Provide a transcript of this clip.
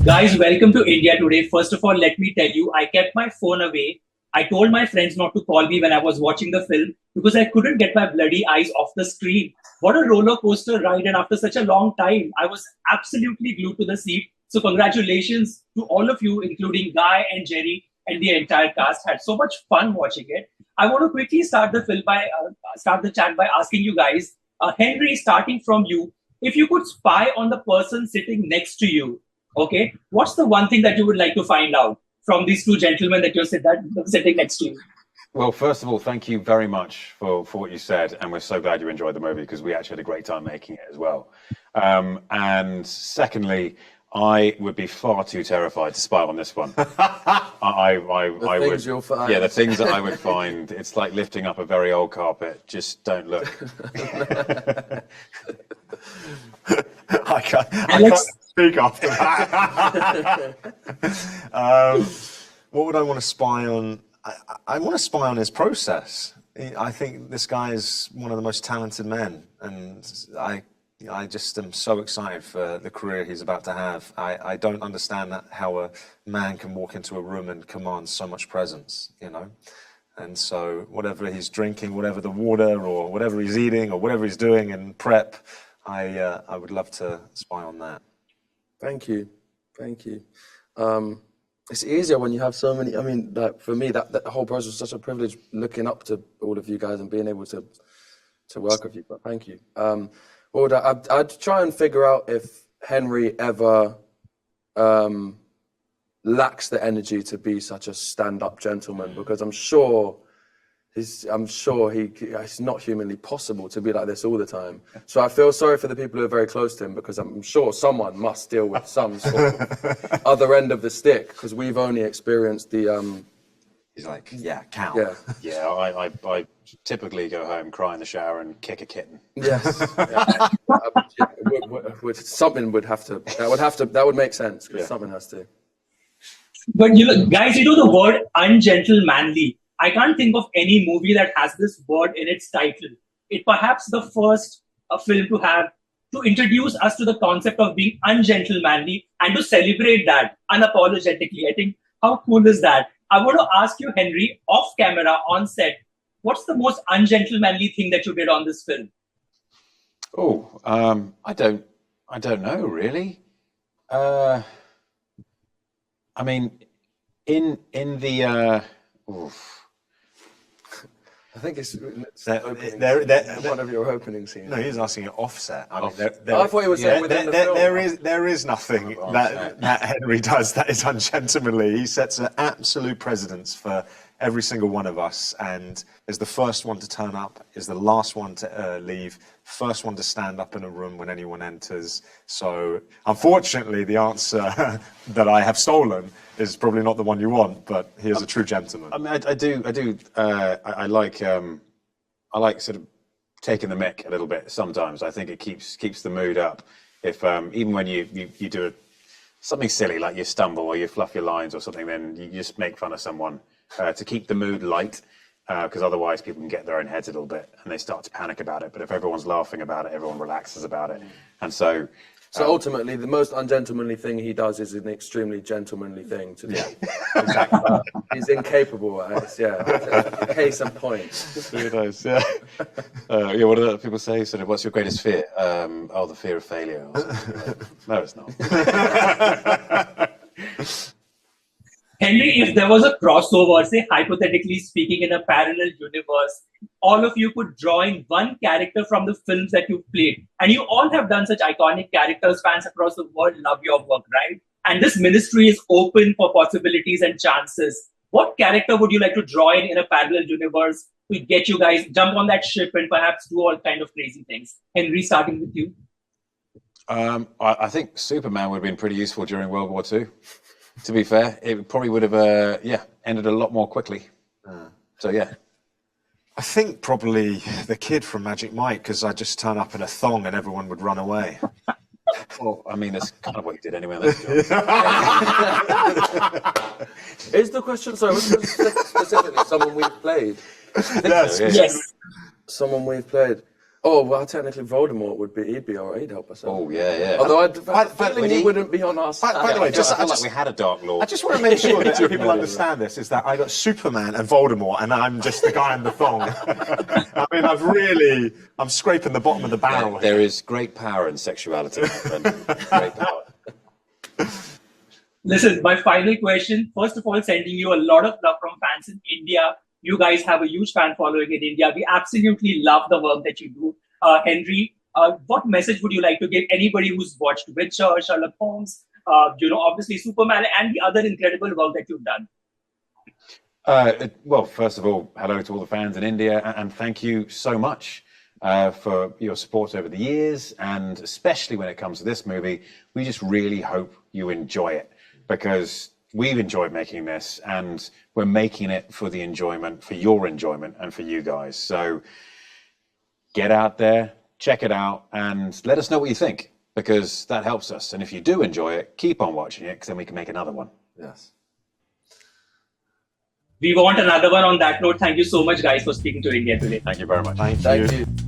Guys, welcome to India today. First of all, let me tell you, I kept my phone away. I told my friends not to call me when I was watching the film because I couldn't get my bloody eyes off the screen. What a roller coaster ride. And after such a long time, I was absolutely glued to the seat. So congratulations to all of you, including Guy and Jerry and the entire cast. Had so much fun watching it. I want to quickly start the chat by asking you guys, Henry, starting from you, if you could spy on the person sitting next to you, okay, what's the one thing that you would like to find out from these two gentlemen that you're sitting next to you? Well, first of all, thank you very much for what you said, and we're so glad you enjoyed the movie because we actually had a great time making it as well. And secondly, I would be far too terrified to spy on this one. I would. You'll find. Yeah, the things that I would find. It's like lifting up a very old carpet. Just don't look. I can't speak after that. What would I want to spy on? I want to spy on his process. I think this guy is one of the most talented men, and I just am so excited for the career he's about to have. I don't understand how a man can walk into a room and command so much presence, you know? And so whatever he's drinking, whatever the water or whatever he's eating or whatever he's doing in prep, I would love to spy on that. Thank you. It's easier when you have so many. I mean, like for me, that whole process was such a privilege, looking up to all of you guys and being able to work with you. But thank you. I'd try and figure out if Henry ever lacks the energy to be such a stand-up gentleman, because I'm sure it's not humanly possible to be like this all the time. So I feel sorry for the people who are very close to him, because I'm sure someone must deal with some sort of other end of the stick, because we've only experienced the. He's like, yeah, cow. Yeah, I typically go home, cry in the shower, and kick a kitten. Yes. Something would have to. That would make sense, because something has to. But guys, the word ungentlemanly. I can't think of any movie that has this word in its title. It perhaps the first film to introduce us to the concept of being ungentlemanly and to celebrate that unapologetically. I think, how cool is that? I want to ask you, Henry, off camera, on set, what's the most ungentlemanly thing that you did on this film? Oh, I don't know really. I mean, in the. I think it's one of your opening scenes. No, he's asking it offset. I thought he was saying within the film. There is nothing that Henry does that is ungentlemanly. He sets an absolute precedence for every single one of us, and is the first one to turn up, is the last one to leave, first one to stand up in a room when anyone enters. So unfortunately, the answer that I have stolen is probably not the one you want, but he is a true gentleman. I mean, I like sort of taking the mick a little bit sometimes. I think it keeps the mood up. If even when you do something silly, like you stumble or you fluff your lines or something, then you just make fun of someone to keep the mood light, because otherwise people can get in their own heads a little bit and they start to panic about it. But if everyone's laughing about it, everyone relaxes about it. And so ultimately, the most ungentlemanly thing he does is an extremely gentlemanly thing to do. Yeah, exactly. He's incapable. Case in point. He does, yeah. What do people say? Sort of, what's your greatest fear? The fear of failure. No, it's not. Henry, if there was a crossover, say hypothetically speaking, in a parallel universe, all of you could draw in one character from the films that you've played. And you all have done such iconic characters. Fans across the world love your work, right? And this ministry is open for possibilities and chances. What character would you like to draw in a parallel universe to get you guys jump on that ship and perhaps do all kind of crazy things? Henry, starting with you. I think Superman would have been pretty useful during World War II. To be fair, it probably would have ended a lot more quickly. So yeah. I think probably the kid from Magic Mike, because I just turn up in a thong and everyone would run away. Well, I mean, that's kind of what you did anyway. Is the question, sorry, was it specifically someone we've played? Yes. Yes. Someone we've played. Oh, well, technically Voldemort he'd be alright, he'd help us out. Oh, yeah. Although I have a But feeling he wouldn't be on our side. By the way, I feel like we had a Dark Lord. I just want to make sure that people understand this, is that I got Superman and Voldemort, and I'm just the guy in the thong. I mean, I'm scraping the bottom of the barrel. There is great power in sexuality, my friend. Great power. Listen, my final question, first of all, sending you a lot of love from fans in India. You guys have a huge fan following in India. We absolutely love the work that you do. Henry, what message would you like to give anybody who's watched Witcher, Sherlock Holmes, obviously Superman, and the other incredible work that you've done? Well, first of all, hello to all the fans in India, and thank you so much for your support over the years, and especially when it comes to this movie. We just really hope you enjoy it, because we've enjoyed making this, and we're making it for the enjoyment, for your enjoyment, and for you guys. So get out there, check it out, and let us know what you think, because that helps us. And if you do enjoy it, keep on watching it, because then we can make another one. Yes. We want another one on that note. Thank you so much, guys, for speaking to India today. Thank you very much. Thank you. Thank you.